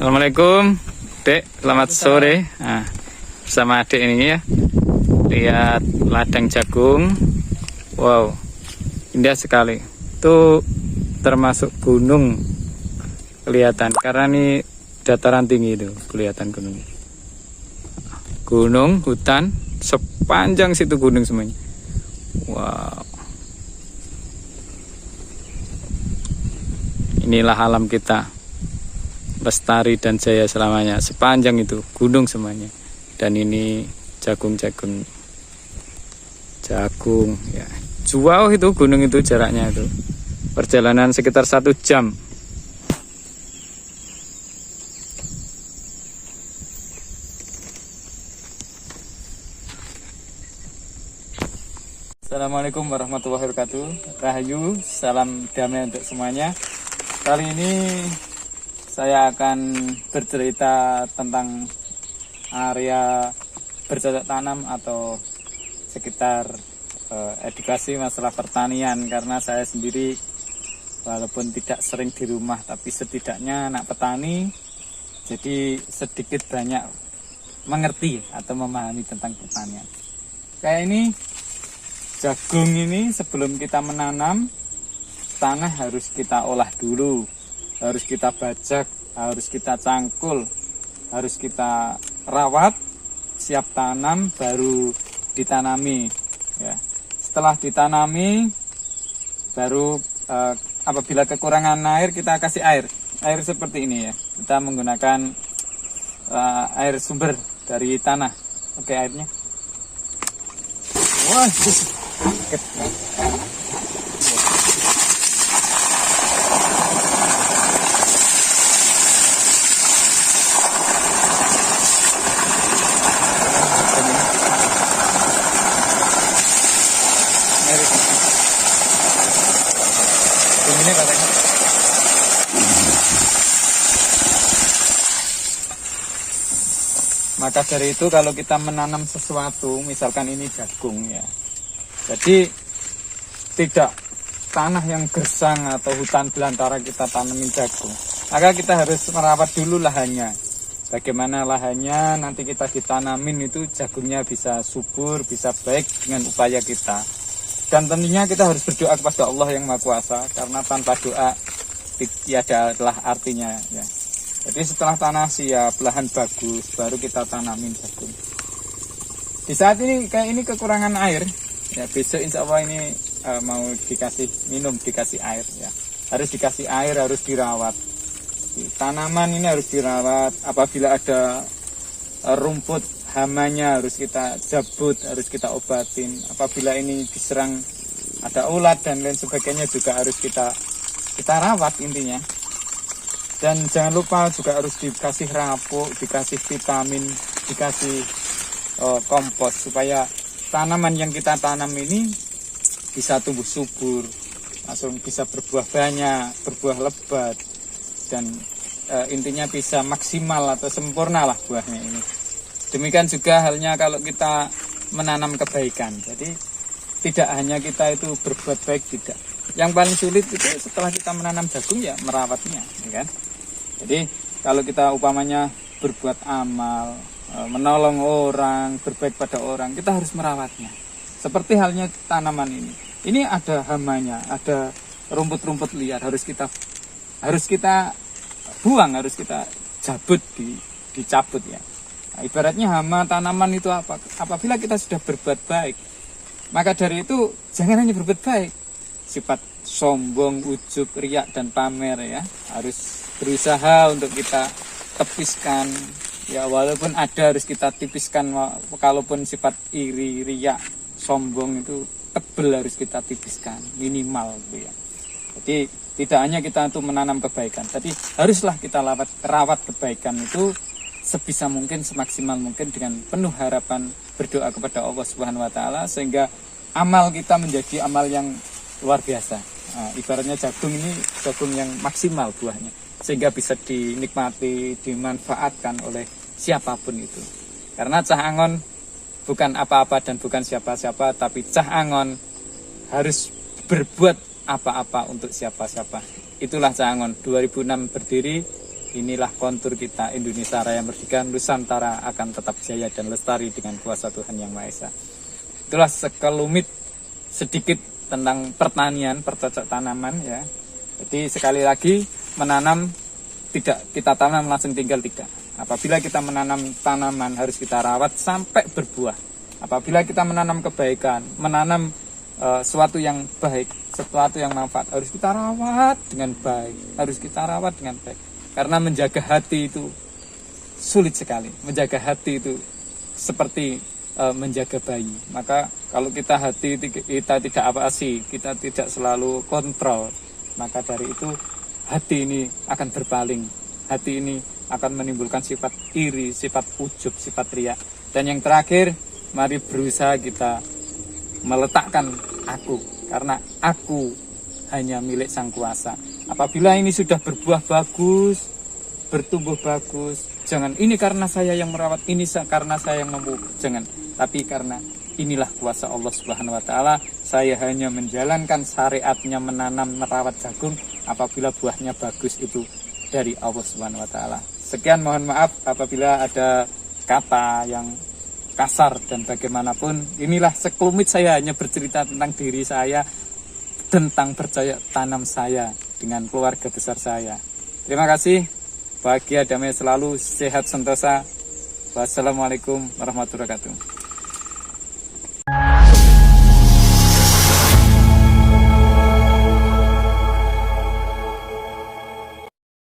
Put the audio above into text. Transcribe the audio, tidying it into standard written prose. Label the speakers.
Speaker 1: Assalamualaikum, Dek. Selamat sore. Nah, bersama adik ini ya. Lihat ladang jagung. Wow, indah sekali. Itu termasuk gunung kelihatan karena ini dataran tinggi itu kelihatan gunung. Gunung, hutan, sepanjang situ gunung semuanya. Wow. Inilah alam kita. Lestari dan jaya selamanya, sepanjang itu gunung semuanya. Dan ini jagung ya, jauh itu gunung itu jaraknya itu perjalanan sekitar 1 jam. Assalamualaikum warahmatullahi wabarakatuh. Rahayu, salam damai untuk semuanya. Kali ini saya akan bercerita tentang area bercocok tanam atau sekitar edukasi masalah pertanian, karena saya sendiri walaupun tidak sering di rumah tapi setidaknya anak petani, jadi sedikit banyak mengerti atau memahami tentang pertanian. Kayak ini jagung ini sebelum kita menanam, tanah harus kita olah dulu. Harus kita bajak, harus kita cangkul, harus kita rawat, siap tanam, baru ditanami. Ya. Setelah ditanami, baru apabila kekurangan air, kita kasih air. Air seperti ini ya. Kita menggunakan air sumber dari tanah. Oke, airnya. Wah, ini katanya. Maka dari itu kalau kita menanam sesuatu, misalkan ini jagung ya, jadi tidak tanah yang gersang atau hutan belantara kita tanamin jagung, maka kita harus merawat dulu lahannya. Bagaimana lahannya nanti kita ditanamin itu jagungnya bisa subur, bisa baik dengan upaya kita. Dan tentunya kita harus berdoa kepada Allah yang Maha Kuasa, karena tanpa doa tiada adalah artinya ya. Jadi setelah tanah siap, lahan bagus, baru kita tanamin jagung. Di saat ini kayak ini kekurangan air ya, besok insya Allah ini mau dikasih minum, dikasih air ya. Harus dikasih air, harus dirawat. Tanaman ini harus dirawat. Apabila ada rumput, hamanya harus kita jabut, harus kita obatin. Apabila ini diserang ada ulat dan lain sebagainya juga harus kita rawat intinya. Dan jangan lupa juga harus dikasih rapuk, dikasih vitamin, dikasih kompos supaya tanaman yang kita tanam ini bisa tumbuh subur, langsung bisa berbuah banyak, berbuah lebat, dan intinya bisa maksimal atau sempurna lah buahnya ini. Demikian juga halnya kalau kita menanam kebaikan. Jadi tidak hanya kita itu berbuat baik, tidak. Yang paling sulit itu setelah kita menanam jagung ya merawatnya, ya kan? Jadi kalau kita upamanya berbuat amal, menolong orang, berbaik pada orang, kita harus merawatnya. Seperti halnya tanaman ini. Ini ada hamanya, ada rumput-rumput liar, harus kita buang, harus kita cabut, dicabut ya. Nah, ibaratnya hama tanaman itu apa? Apabila kita sudah berbuat baik, maka dari itu jangan hanya berbuat baik. Sifat sombong, ujub, riak dan pamer ya, harus berusaha untuk kita tepiskan. Ya walaupun ada harus kita tipiskan. Kalaupun sifat iri, riak, sombong itu tebel harus kita tipiskan minimal gitu ya. Jadi tidak hanya kita untuk menanam kebaikan, tapi haruslah kita rawat kebaikan itu sebisa mungkin, semaksimal mungkin dengan penuh harapan, berdoa kepada Allah Subhanahu wa taala sehingga amal kita menjadi amal yang luar biasa. Nah, ibaratnya jagung ini jagung yang maksimal buahnya sehingga bisa dinikmati, dimanfaatkan oleh siapapun itu. Karena cah angon bukan apa-apa dan bukan siapa-siapa, tapi cah angon harus berbuat apa-apa untuk siapa-siapa. Itulah cah angon. 2006 berdiri, inilah kontur kita, Indonesia Raya Merdeka, Nusantara akan tetap jaya dan lestari dengan kuasa Tuhan Yang Maha Esa. Itulah sekelumit sedikit tentang pertanian, bercocok tanaman ya. Jadi sekali lagi, menanam tidak kita tanam langsung tinggal, tidak. Apabila kita menanam tanaman harus kita rawat sampai berbuah. Apabila kita menanam kebaikan, menanam sesuatu yang baik, sesuatu yang manfaat, harus kita rawat dengan baik, harus kita rawat dengan baik. Karena menjaga hati itu sulit sekali. Menjaga hati itu seperti menjaga bayi. Maka kalau kita hati kita tidak awasi, kita tidak selalu kontrol, maka dari itu hati ini akan berpaling. Hati ini akan menimbulkan sifat iri, sifat ujub, sifat riak. Dan yang terakhir, mari berusaha kita meletakkan aku, karena aku hanya milik Sang Kuasa. Apabila ini sudah berbuah bagus, bertumbuh bagus, jangan ini karena saya yang merawat, ini karena saya yang memupuk, jangan. Tapi karena inilah kuasa Allah Subhanahu wa taala, saya hanya menjalankan syariatnya menanam merawat jagung. Apabila buahnya bagus, itu dari Allah Subhanahu wa taala. Sekian, mohon maaf apabila ada kata yang kasar dan bagaimanapun. Inilah sekelumit saya hanya bercerita tentang diri saya, tentang bercocok tanam saya dengan keluarga besar saya. Terima kasih, bahagia damai selalu, sehat sentosa. Wassalamualaikum warahmatullahi wabarakatuh.